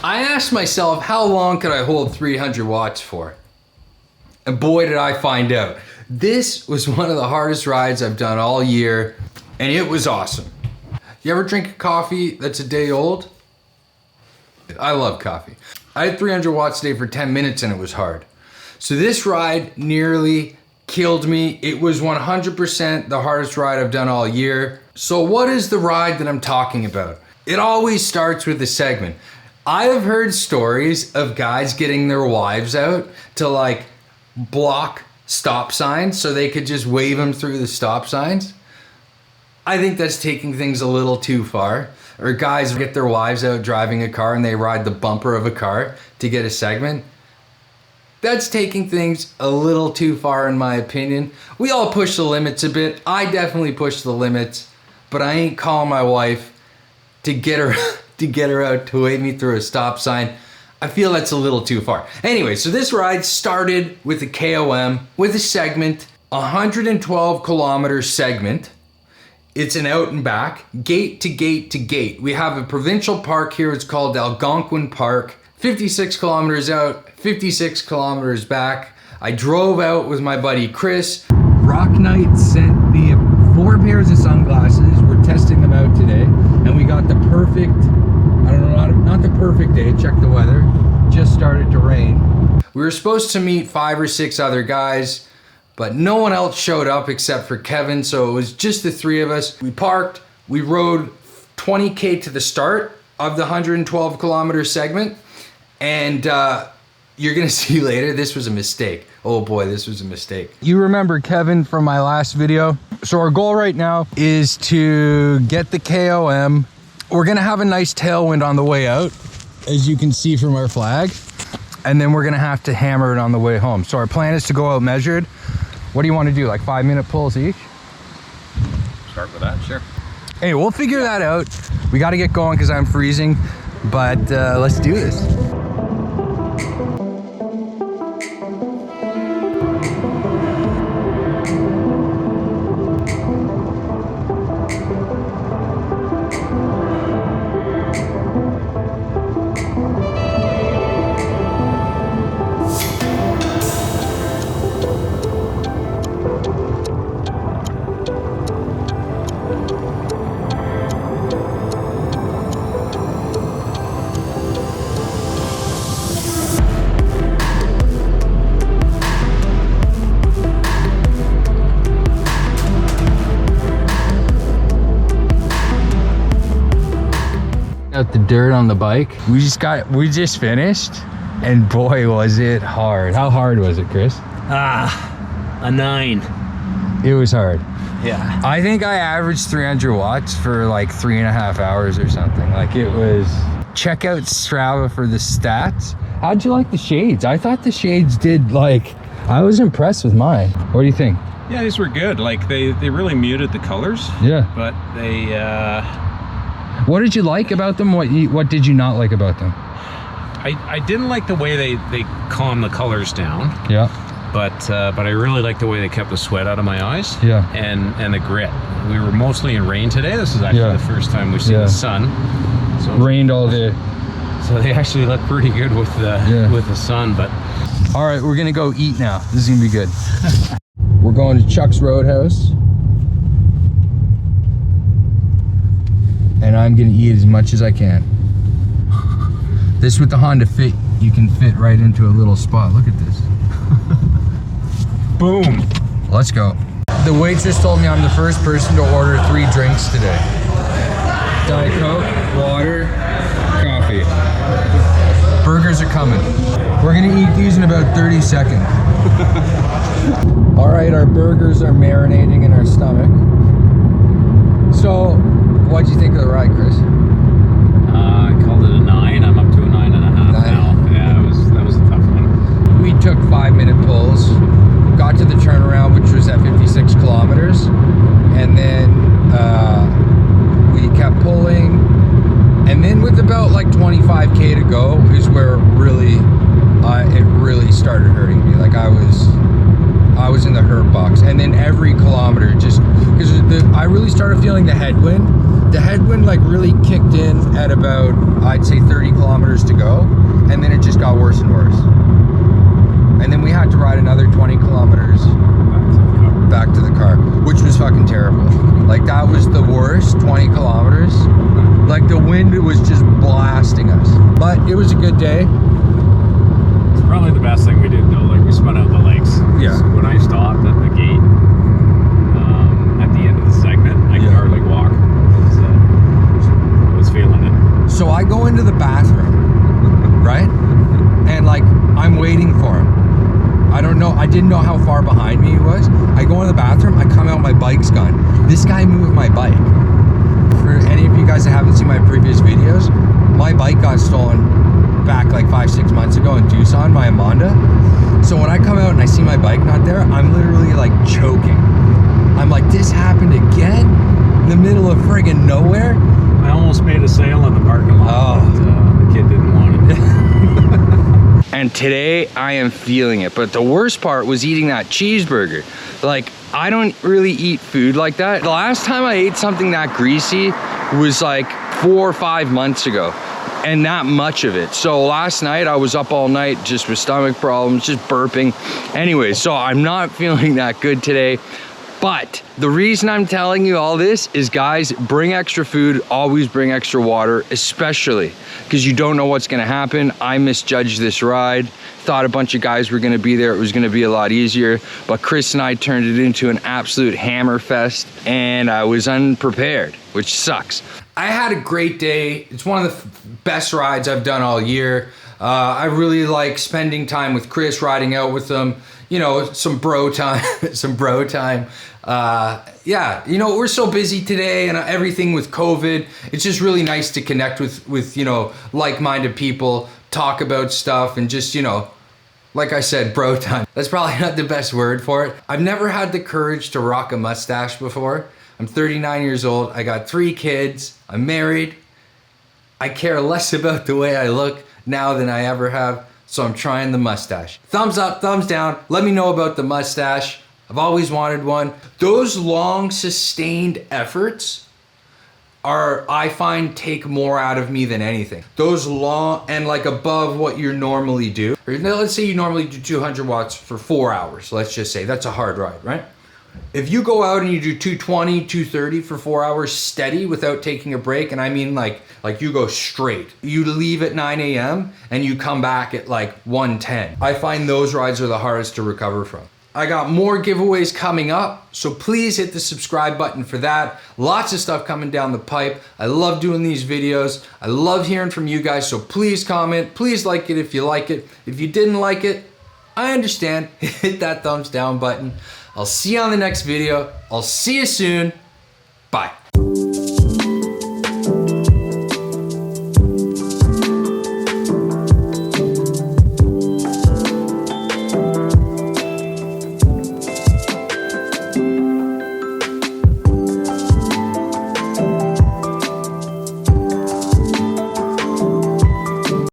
I asked myself, how long could I hold 300 watts for? And boy, did I find out. This was one of the hardest rides I've done all year, and it was awesome. You ever drink a coffee that's a day old? I love coffee. I had 300 watts a day for 10 minutes and it was hard. So this ride nearly killed me. It was 100% the hardest ride I've done all year. So what is the ride that I'm talking about? It always starts with a segment. I have heard stories of guys getting their wives out to like block stop signs so they could just wave them through the stop signs. I think that's taking things a little too far. Or guys get their wives out driving a car and they ride the bumper of a car to get a segment. That's taking things a little too far in my opinion. We all push the limits a bit. I definitely push the limits, but I ain't calling my wife to get her out to wave me through a stop sign. I feel that's a little too far. Anyway, so this ride started with a KOM, with a segment, 112 kilometer segment. It's an out and back, gate to gate to gate. We have a provincial park here. It's called Algonquin Park. 56 kilometers out, 56 kilometers back. I drove out with my buddy Chris. Rock Knight sent me 4 pairs of sunglasses. We're testing them out today. And we got the perfect, I don't know, not the perfect day. Check the weather. Just started to rain. We were supposed to meet 5 or 6 other guys, but no one else showed up except for Kevin, so it was just the 3 of us. We parked, we rode 20K to the start of the 112 kilometer segment, and you're gonna see later, this was a mistake. Oh boy, this was a mistake. You remember Kevin from my last video? So our goal right now is to get the KOM. We're gonna have a nice tailwind on the way out, as you can see from our flag, and then we're gonna have to hammer it on the way home. So our plan is to go out measured. What do you want to do, like 5-minute pulls each? Start with that, sure. Hey, we'll figure that out. We got to get going because I'm freezing, but let's do this. Out the dirt on the bike. We just finished, and boy was it hard. How hard was it, Chris? A 9. It was hard. Yeah. I think I averaged 300 watts for like 3.5 hours or something. Like it was, check out Strava for the stats. How'd you like the shades? I thought the shades did like, I was impressed with mine. What do you think? Yeah, these were good. Like they really muted the colors. Yeah. But they, what did you like about them? What did you not like about them? I didn't like the way they calmed the colors down. Yeah. But I really like the way they kept the sweat out of my eyes. Yeah. And the grit. We were mostly in rain today. This is actually the first time we've seen the sun. So rained all day. So they actually look pretty good with the sun. But all right, we're gonna go eat now. This is gonna be good. We're going to Chuck's Roadhouse. And I'm gonna eat as much as I can. This with the Honda Fit, you can fit right into a little spot. Look at this. Boom. Let's go. The waitress told me I'm the first person to order 3 drinks today. Diet Coke, water, coffee. Burgers are coming. We're gonna eat these in about 30 seconds. All right, our burgers are marinating in our stomach. So, what'd you think of the ride, Chris? I called it a 9. I'm up to a 9.5 now. Yeah, that was a tough one. We took 5-minute pulls, got to the turnaround, which was at 56 kilometers, and then we kept pulling, and then with about like 25K to go is where it really started hurting me. Like I was in the hurt box, and then every kilometer just because I really started feeling the headwind. The headwind like really kicked in at about, I'd say 30 kilometers to go, 20 kilometers. Like the wind was just blasting us. But it was a good day. It's probably the best thing we did though. Like we spun out the lakes. Yeah. So when I stopped at the gate, at the end of the segment, I could hardly walk. I was feeling it. So I go into the bathroom, right? And like, I'm waiting for him. I don't know, I didn't know how far behind me he was. I go in the bathroom, I come out, my bike's gone. This guy moved my bike. For any of you guys that haven't seen my previous videos, my bike got stolen back like 5-6 months ago in Tucson, my Amonda. So when I come out and I see my bike not there, I'm literally like choking. I'm like, this happened again? In the middle of friggin' nowhere? I almost made a sale in the parking lot, but the kid didn't want it. And today I am feeling it. But the worst part was eating that cheeseburger. Like, I don't really eat food like that. The last time I ate something that greasy was like 4 or 5 months ago, and not much of it. So last night I was up all night just with stomach problems, just burping. Anyway, so I'm not feeling that good today. But the reason I'm telling you all this is, guys, bring extra food, always bring extra water, especially because you don't know what's gonna happen. I misjudged this ride. Thought a bunch of guys were gonna be there. It was gonna be a lot easier, but Chris and I turned it into an absolute hammer fest, and I was unprepared, which sucks. I had a great day. It's one of the best rides I've done all year. I really like spending time with Chris, riding out with him. You know, some bro time, some bro time. Yeah, you know, we're so busy today and everything with COVID. It's just really nice to connect with you know, like-minded people, talk about stuff, and just, you know, like I said, bro time. That's probably not the best word for it. I've never had the courage to rock a mustache before. I'm 39 years old. I got 3 kids. I'm married. I care less about the way I look now than I ever have. So I'm trying the mustache. Thumbs up, thumbs down. Let me know about the mustache. I've always wanted one. Those long sustained efforts I find take more out of me than anything. Those long and like above what you normally do. Let's say you normally do 200 watts for 4 hours. Let's just say that's a hard ride, right? If you go out and you do 220, 230 for 4 hours steady without taking a break, and I mean like you go straight, you leave at 9 a.m. and you come back at like 1:10. I find those rides are the hardest to recover from. I got more giveaways coming up, so please hit the subscribe button for that. Lots of stuff coming down the pipe. I love doing these videos. I love hearing from you guys, so please comment. Please like it if you like it. If you didn't like it, I understand. Hit that thumbs down button. I'll see you on the next video. I'll see you soon. Bye.